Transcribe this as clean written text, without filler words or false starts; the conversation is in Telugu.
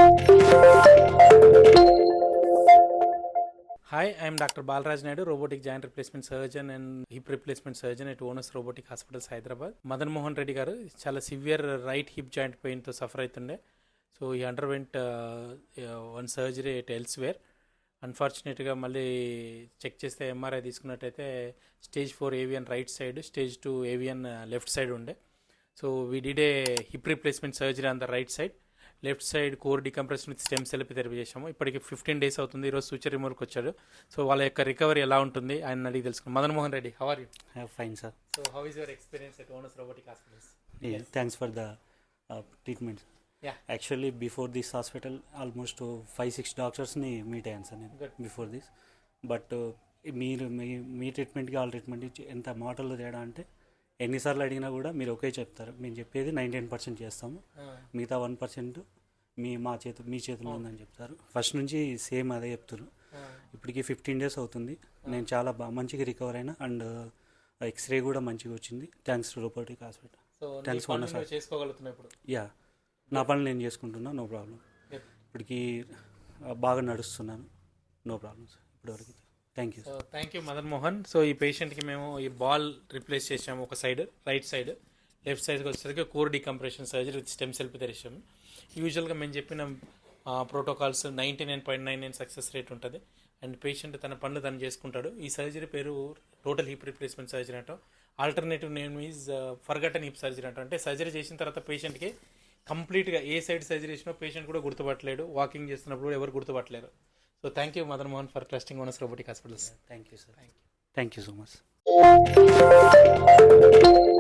Hi, I am Dr. Balraj Naidu, robotic joint replacement surgeon and hip replacement surgeon at Onus Robotic Hospitals, Hyderabad. Madan Mohan Reddy garu chala severe right hip joint pain to suffer అయితుండే. So he underwent one surgery at elsewhere. అన్ఫార్చునేట్గా మళ్ళీ చెక్ చేస్తే ఎంఆర్ఐ తీసుకున్నట్టయితే stage 4 AVN right side, stage 2 AVN left side ఉండే. So we did a hip replacement surgery on the right side, left side core decompression with stem cell therapy చేసాము. ఇప్పటికి 15 days అవుతుంది. ఈరోజు సూచర్ రిమూవల్కి వచ్చాడు. సో వాళ్ళ యొక్క రికవరీ ఎలా ఉంటుంది ఆయన అడిగి తెలుసుకున్నాం. Madan Mohan Reddy, how are you? Fine, sir. So how is your experience at Onus robotic hospitals? Yeah, thanks for the treatment. Yeah. Actually, before this hospital, almost 5-6 doctors ni meet అయ్యాను సార్ నేను Good. Before this. బట్ మీరు మీ ట్రీట్మెంట్కి వాళ్ళ ట్రీట్మెంట్కి ఎంత మాటల్లో తేడా అంటే ఎన్నిసార్లు అడిగినా కూడా మీరు ఒకే చెప్తారు. మేము చెప్పేది 99% చేస్తాము, మిగతా 1% మీ చేతిలో ఉందని చెప్తారు. ఫస్ట్ నుంచి సేమ్ అదే చెప్తారు. ఇప్పటికి 15 days అవుతుంది. నేను చాలా మంచిగా రికవర్ అయినా అండ్ ఎక్స్రే కూడా మంచిగా వచ్చింది. Thanks to robotic hospital. So Thanks for the- చేసుకోగలుగుతున్నా ఇప్పుడు? యా, నా పనులు నేను చేసుకుంటున్నా, నో ప్రాబ్లం. ఇప్పటికి బాగా నడుస్తున్నాను, నో ప్రాబ్లమ్స్ ఇప్పటివరకు. Thank you. So thank you Madan Mohan. So ఈ పేషెంట్కి మేము ఈ బాల్ రిప్లేస్ చేసాము, ఒక సైడ్ రైట్ సైడ్. లెఫ్ట్ సైడ్కి వచ్చేసరికి core decompression surgery with stem cell తెరిచాము. యూజువల్గా మేము చెప్పిన ప్రోటోకాల్స్ 99.99 సక్సెస్ రేట్ ఉంటుంది అండ్ పేషెంట్ తన పనులు తను చేసుకుంటాడు. ఈ సర్జరీ పేరు టోటల్ హిప్ రిప్లేస్మెంట్ సర్జరీ అంటాం. Alternative name is forgotten hip surgery అంటాం. అంటే సర్జరీ చేసిన తర్వాత పేషెంట్కి కంప్లీట్గా ఏ సైడ్ సర్జరీ చేసినా పేషెంట్ కూడా గుర్తుపట్టలేడు, వాకింగ్ చేస్తున్నప్పుడు కూడా ఎవరు గుర్తుపట్టలేరు. So thank you Madan Mohan for trusting Onus robotic hospitals. Thank you sir. Thank you. Thank you so much.